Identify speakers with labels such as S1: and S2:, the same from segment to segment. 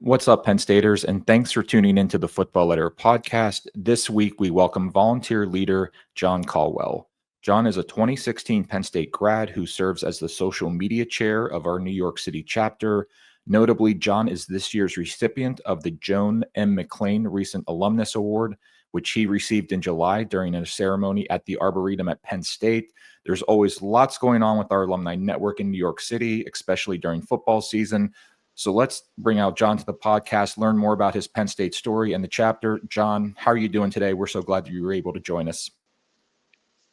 S1: What's up, Penn Staters, and thanks for tuning into the Football Letter podcast. This week, we welcome volunteer leader John Colwell. John is a 2016 Penn State grad who serves as the social media chair of our New York City chapter. Notably, John is this year's recipient of the Joan M. McLean Recent Alumnus Award, which he received in July during a ceremony at the Arboretum at Penn State. There's always lots going on with our alumni network in New York City, especially during football season. So let's bring out John to the podcast, learn more about his Penn State story and the chapter. John, how are you doing today? We're so glad that you were able to join us.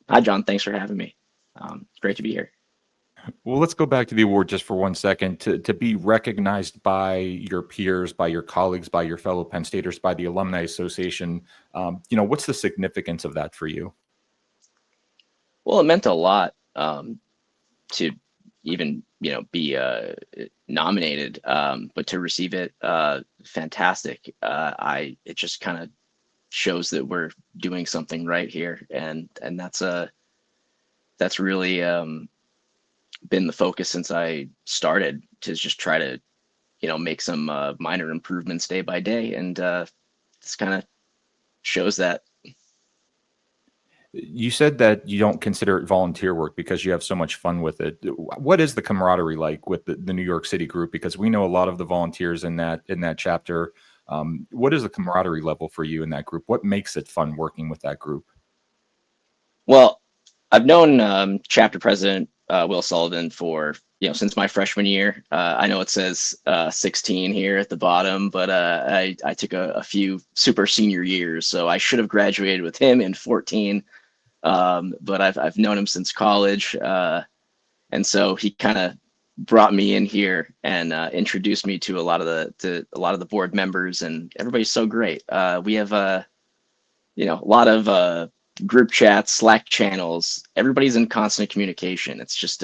S2: Hi, John. Thanks for having me. It's great to be here.
S1: Well, let's go back to the award just for 1 second. To be recognized by your peers, by your colleagues, by your fellow Penn Staters, by the Alumni Association, what's the significance of that for you?
S2: Well, it meant a lot to even, be nominated, but to receive it, fantastic. It just kind of shows that we're doing something right here, and that's really been the focus since I started, to just try to, make some minor improvements day by day, and this kind of shows that.
S1: You said that you don't consider it volunteer work because you have so much fun with it. What is the camaraderie like with the New York City group? Because we know a lot of the volunteers in that chapter. What is the camaraderie level for you in that group? What makes it fun working with that group?
S2: Well, I've known chapter president Will Sullivan for since my freshman year. I know it says 16 here at the bottom, but I took a few super senior years, so I should have graduated with him in 14. But I've known him since college, and so he kind of brought me in here and introduced me to a lot of the board members, and everybody's so great. We have a lot of group chats, Slack channels. Everybody's in constant communication. It's just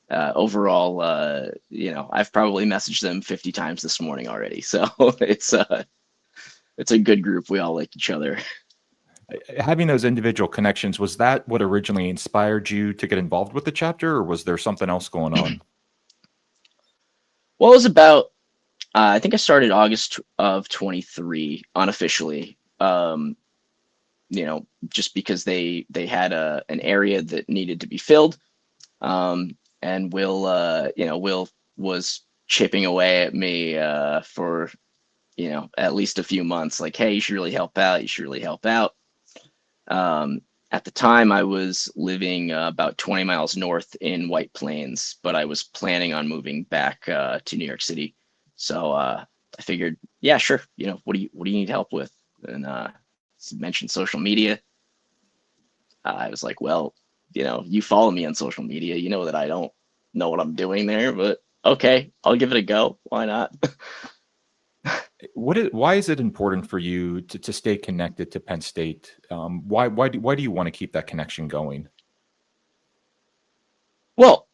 S2: overall, I've probably messaged them 50 times this morning already. So it's a good group. We all like each other.
S1: Having those individual connections, was that what originally inspired you to get involved with the chapter, or was there something else going on?
S2: Well, it was about, I think I started August of 23 unofficially, just because they had an area that needed to be filled. And Will was chipping away at me for, at least a few months, like, hey, you should really help out. You should really help out. At the time, I was living about 20 miles north in White Plains, but I was planning on moving back to New York City. So I figured, yeah, sure. What do you need help with? And mentioned social media. I was like, well, you follow me on social media. You know that I don't know what I'm doing there, but okay, I'll give it a go. Why not?
S1: Why is it important for you to stay connected to Penn State? Why do you want to keep that connection going?
S2: Well,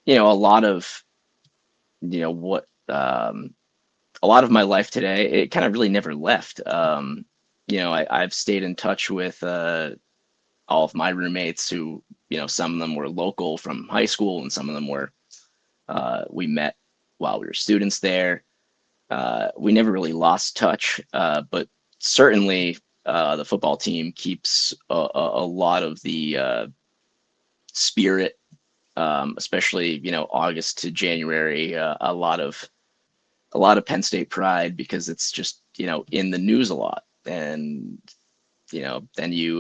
S2: a lot of what a lot of my life today, it kind of really never left. I've stayed in touch with all of my roommates who, some of them were local from high school, and some of them were we met while we were students there. We never really lost touch, but certainly the football team keeps a lot of the spirit, especially August to January. A lot of Penn State pride, because it's just in the news a lot, and then you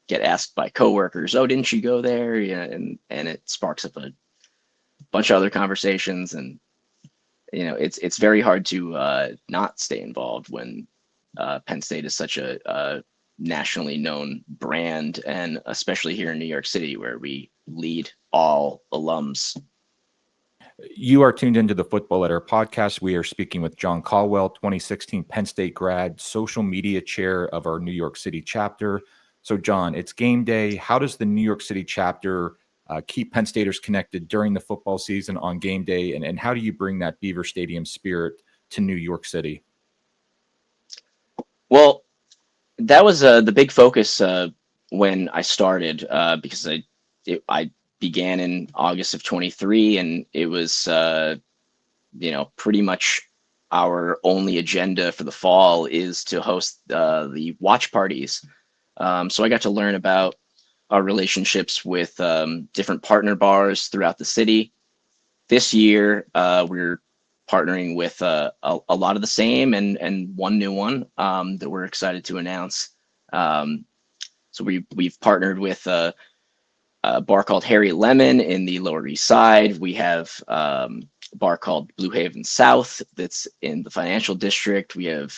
S2: get asked by coworkers, "Oh, didn't you go there?" And it sparks up a bunch of other conversations, and it's very hard to not stay involved when Penn State is such a nationally known brand, and especially here in New York City, where we lead all alums.
S1: You are tuned into the Football Letter podcast. We are speaking with John Colwell, 2016 Penn State grad, social media chair of our New York City chapter. So, John, it's game day. How does the New York City chapter keep Penn Staters connected during the football season on game day? And how do you bring that Beaver Stadium spirit to New York City?
S2: Well, that was the big focus when I started, because I began in August of 23, and it was pretty much our only agenda for the fall is to host the watch parties. So I got to learn about our relationships with different partner bars throughout the city. This year, we're partnering with a lot of the same and one new one that we're excited to announce. So we've partnered with a bar called Harry Lemon in the Lower East Side. We have a bar called Blue Haven South that's in the financial district. We have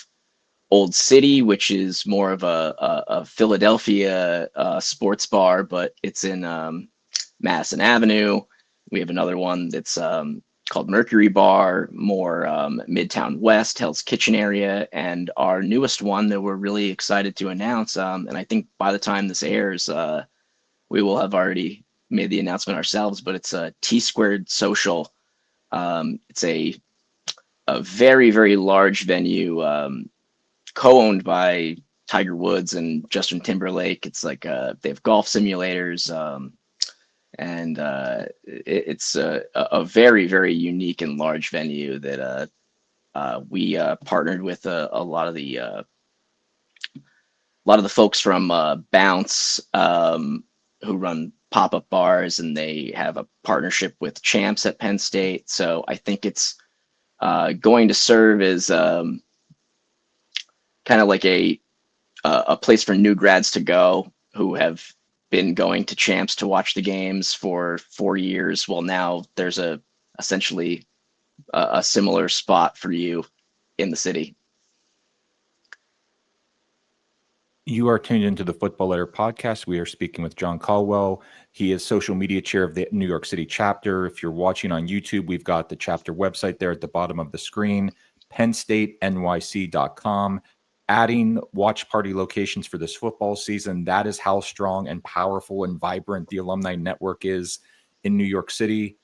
S2: Old City, which is more of a Philadelphia sports bar, but it's in Madison Avenue. We have another one that's called Mercury Bar, more Midtown West, Hell's Kitchen area, and our newest one that we're really excited to announce. And I think by the time this airs, we will have already made the announcement ourselves, but it's a T Squared Social. It's a very, very large venue, co-owned by Tiger Woods and Justin Timberlake. It's like they have golf simulators, and it's a very, very unique and large venue that we partnered with a lot of the folks from Bounce, who run pop-up bars, and they have a partnership with Champs at Penn State. So I think it's going to serve as kind of like a place for new grads to go who have been going to Champs to watch the games for 4 years. Well, now there's essentially a similar spot for you in the city.
S1: You are tuned into the Football Letter podcast. We are speaking with John Colwell. He is social media chair of the New York City chapter. If you're watching on YouTube, we've got the chapter website there at the bottom of the screen, PennStateNYC.com. Adding watch party locations for this football season. That is how strong and powerful and vibrant the alumni network is in New York City.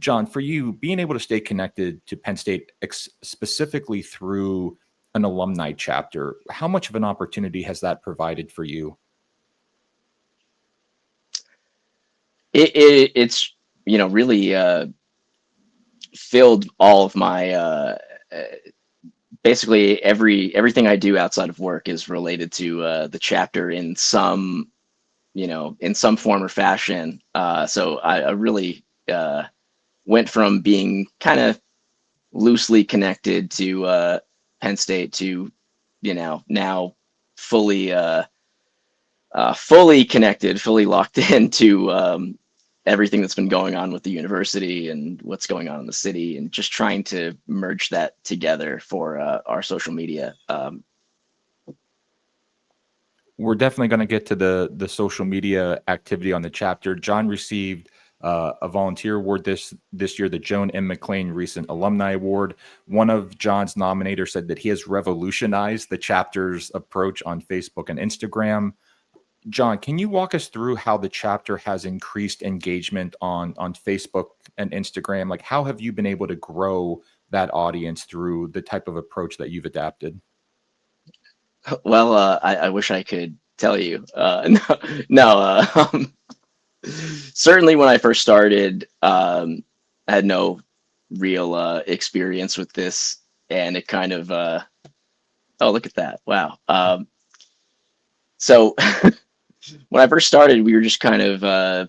S1: John, for you, being able to stay connected to Penn State specifically through an alumni chapter, how much of an opportunity has that provided for you?
S2: It's really filled all of my basically everything I do outside of work is related to the chapter in some form or fashion. So I really went from being kind of loosely connected to Penn State to now fully connected, fully locked into everything that's been going on with the university and what's going on in the city, and just trying to merge that together for our social media.
S1: We're definitely going to get to the social media activity on the chapter. John received a volunteer award this year, the Joan M. McLean Recent Alumni Award. One of John's nominators said that he has revolutionized the chapter's approach on Facebook and Instagram. John, can you walk us through how the chapter has increased engagement on Facebook and Instagram? Like, how have you been able to grow that audience through the type of approach that you've adapted?
S2: Well, I wish I could tell you. No. Certainly when I first started, I had no real experience with this, and it kind of oh, look at that. Wow. So when I first started, we were just kind of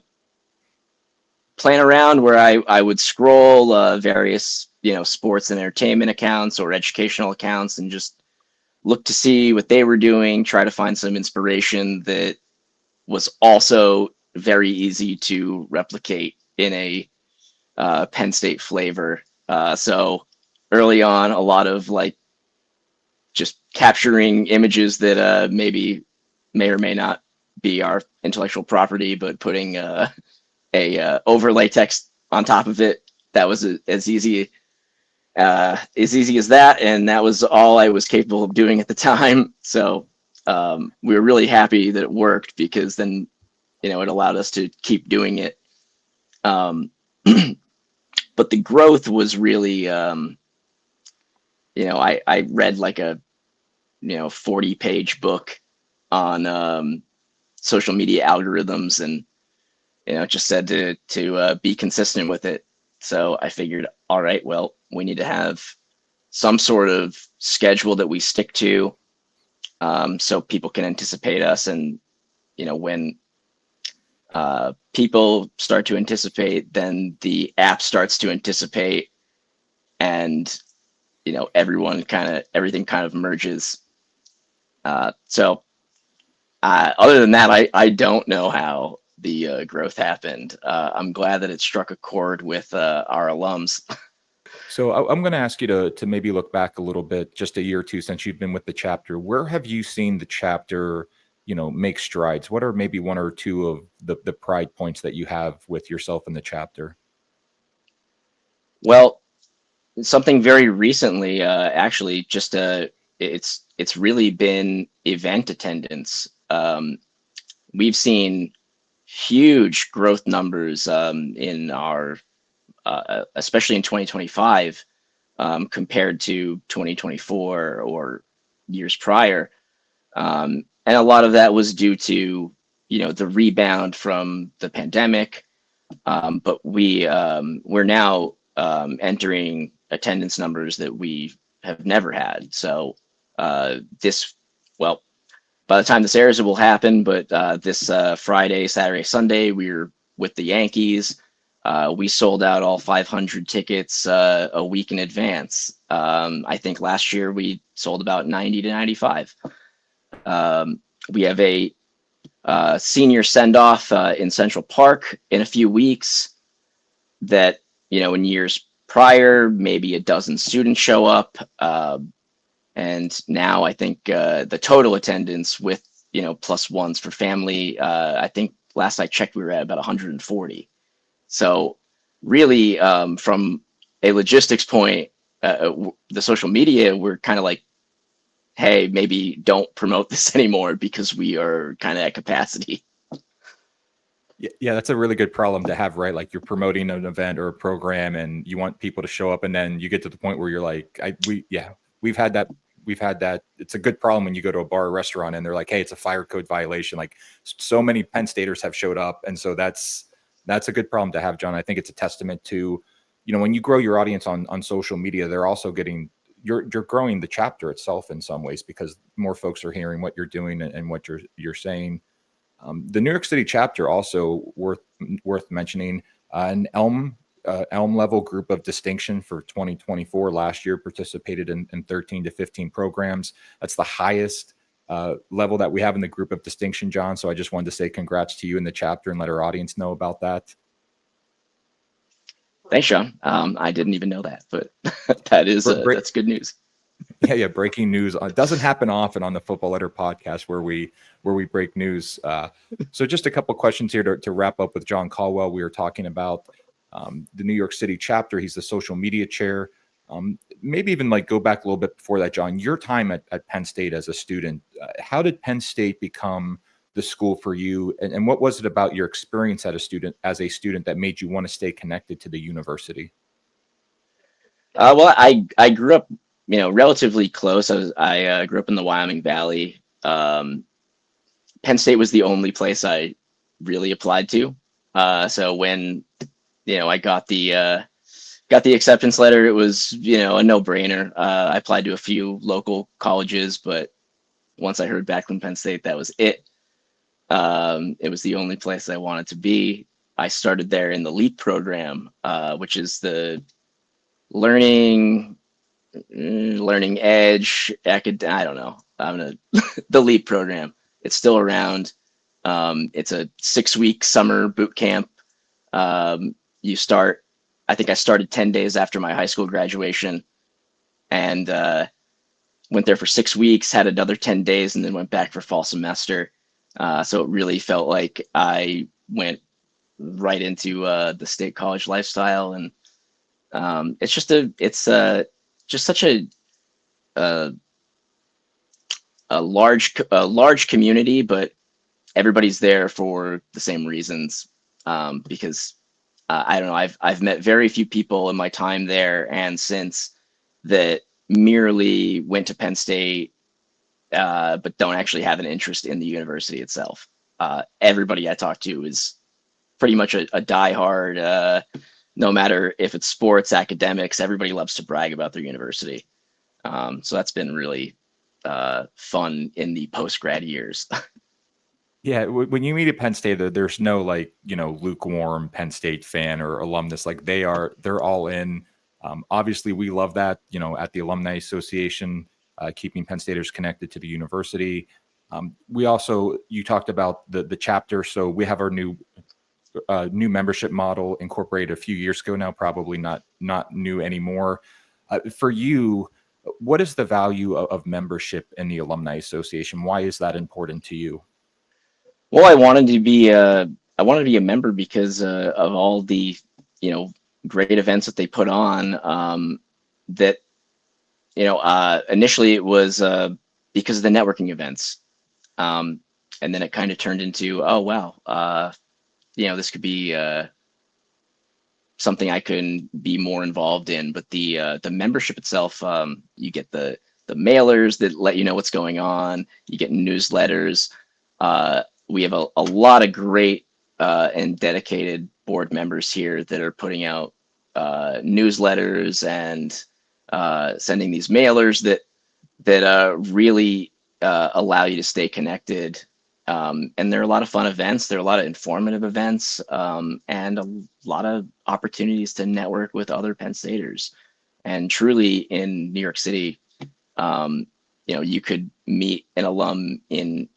S2: playing around where I would scroll various sports and entertainment accounts or educational accounts and just look to see what they were doing, try to find some inspiration that was also very easy to replicate in a Penn State flavor. So early on, a lot of like just capturing images that maybe may or may not be our intellectual property, but putting a overlay text on top of it. That was as easy as that, and that was all I was capable of doing at the time. So we were really happy that it worked, because then it allowed us to keep doing it. But the growth was really, I read like a 40-page book on social media algorithms, and it just said to be consistent with it. So I figured, all right, well, we need to have some sort of schedule that we stick to, so people can anticipate us. And when people start to anticipate, then the app starts to anticipate, and everything kind of merges. So other than that, I don't know how the growth happened. I'm glad that it struck a chord with our alums.
S1: So I'm going to ask you to maybe look back a little bit, just a year or two since you've been with the chapter. Where have you seen the chapter, make strides? What are maybe one or two of the pride points that you have with yourself in the chapter?
S2: Well, something very recently, actually, just it's really been event attendance. We've seen huge growth numbers in our, especially in 2025, compared to 2024 or years prior. And a lot of that was due to the rebound from the pandemic. But we're now entering attendance numbers that we have never had. So well, by the time this airs, it will happen. But this Friday, Saturday, Sunday, we're with the Yankees. We sold out all 500 tickets a week in advance. I think last year we sold about 90 to 95. We have a senior send-off in Central Park in a few weeks that, in years prior, maybe a dozen students show up. And now I think the total attendance with, plus ones for family, I think last I checked, we were at about 140. So really, from a logistics point, the social media, we're kind of like, hey, maybe don't promote this anymore because we are kind of at capacity.
S1: Yeah, that's a really good problem to have, right? Like you're promoting an event or a program and you want people to show up, and then you get to the point where you're like, we've had that. It's a good problem when you go to a bar or restaurant and they're like, hey, it's a fire code violation. Like so many Penn Staters have showed up. And so that's a good problem to have, John. I think it's a testament to, when you grow your audience on social media, they're also you're growing the chapter itself in some ways because more folks are hearing what you're doing and what you're saying. The New York City chapter also worth mentioning, an Elm level group of distinction for 2024 last year participated in 13 to 15 programs. That's the highest level that we have in the group of distinction, John. So I just wanted to say congrats to you and the chapter and let our audience know about that.
S2: Thanks, Sean. I didn't even know that, but that's good news.
S1: Yeah. Breaking news. It doesn't happen often on the Football Letter podcast where we break news. So just a couple of questions here to wrap up with John Colwell. We were talking about the New York City chapter. He's the social media chair. Maybe even go back a little bit before that, John. Your time at Penn State as a student, how did Penn State become the school for you? And what was it about your experience as a student that made you want to stay connected to the university?
S2: Well, I grew up, relatively close. I grew up in the Wyoming Valley. Penn State was the only place I really applied to. So when, I got the acceptance letter, it was, a no-brainer. I applied to a few local colleges, but once I heard back from Penn State, that was it. It was the only place I wanted to be. I started there in the LEAP program, which is the learning edge I don't know. The LEAP program. It's still around. It's a 6-week summer boot camp. You start, I think I started 10 days after my high school graduation, and went there for 6 weeks, had another 10 days, and then went back for fall semester. So it really felt like I went right into the state college lifestyle, and it's just such a large community, but everybody's there for the same reasons. Because I don't know, I've met very few people in my time there and since that merely went to Penn State, but don't actually have an interest in the university itself. Everybody I talk to is pretty much a diehard. No matter if it's sports, academics, everybody loves to brag about their university. So that's been really fun in the post-grad years.
S1: Yeah, when you meet at Penn State, there's no like, lukewarm Penn State fan or alumnus. Like they're all in. Obviously, we love that, at the Alumni Association, keeping Penn Staters connected to the university. We also, you talked about the chapter. So we have our new membership model incorporated a few years ago now, probably not new anymore. For you, what is the value of membership in the Alumni Association? Why is that important to you?
S2: Well, I wanted to be a member because of all the, great events that they put on. That initially it was because of the networking events, and then it kind of turned into, oh wow, this could be something I can be more involved in. But the membership itself, you get the mailers that let you know what's going on. You get newsletters. We have a lot of great and dedicated board members here that are putting out newsletters and sending these mailers that really allow you to stay connected. And there are a lot of fun events. There are a lot of informative events, and a lot of opportunities to network with other Penn Staters. And truly, in New York City, you could meet an alum in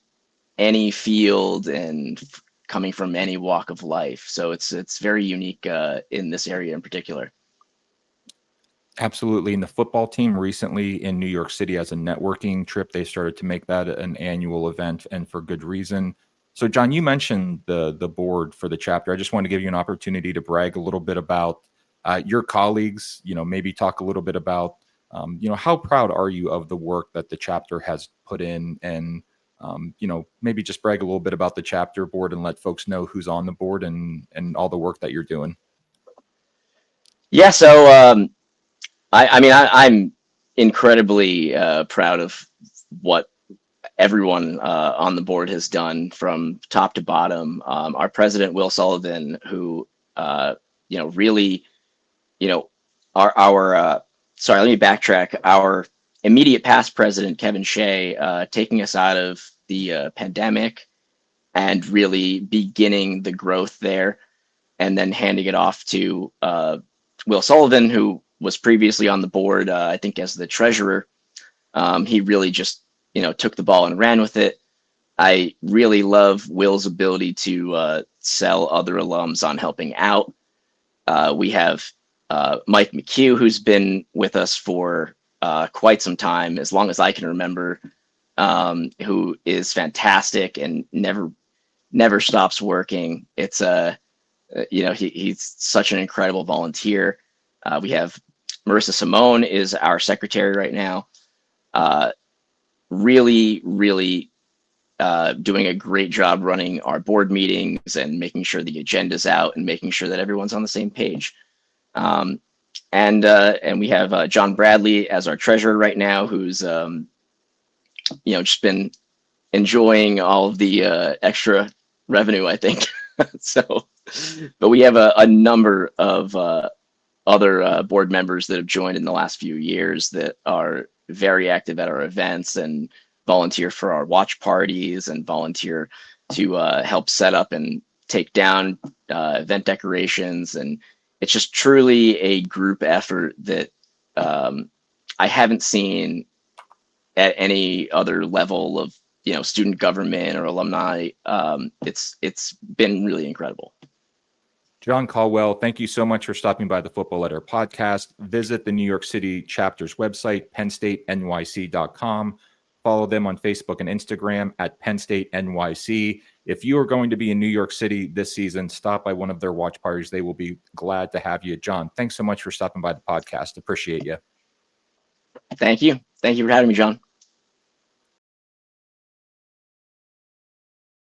S2: any field and coming from any walk of life. So it's very unique in this area in particular.
S1: Absolutely. And the football team recently in New York City as a networking trip, they started to make that an annual event, and for good reason. So John, you mentioned the board for the chapter. I just want to give you an opportunity to brag a little bit about your colleagues, maybe talk a little bit about, how proud are you of the work that the chapter has put in, and, maybe just brag a little bit about the chapter board and let folks know who's on the board and all the work that you're doing.
S2: Yeah. So, I'm incredibly proud of what everyone on the board has done from top to bottom. Our president, Will Sullivan, who, really, sorry, let me backtrack. Our immediate past president, Kevin Shea, taking us out of the pandemic and really beginning the growth there, and then handing it off to Will Sullivan, who was previously on the board, I think as the treasurer. He really just, took the ball and ran with it. I really love Will's ability to sell other alums on helping out. We have Mike McHugh, who's been with us for quite some time, as long as I can remember, who is fantastic and never stops working. It's he's such an incredible volunteer. We have Marissa Simone is our secretary right now. Really doing a great job running our board meetings and making sure the agenda's out and making sure that everyone's on the same page. And we have John Bradley as our treasurer right now, who's just been enjoying all of the extra revenue, I think. So, but we have a number of other board members that have joined in the last few years that are very active at our events and volunteer for our watch parties and volunteer to help set up and take down event decorations. And it's just truly a group effort that I haven't seen at any other level of student government or alumni. It's been really incredible.
S1: John Colwell, thank you so much for stopping by the Football Letter podcast. Visit the New York City chapter's website, PennStateNYC.com. Follow them on Facebook and Instagram at Penn State NYC. If you are going to be in New York City this season, stop by one of their watch parties. They will be glad to have you. John, thanks so much for stopping by the podcast. Appreciate you.
S2: Thank you. Thank you for having me, John.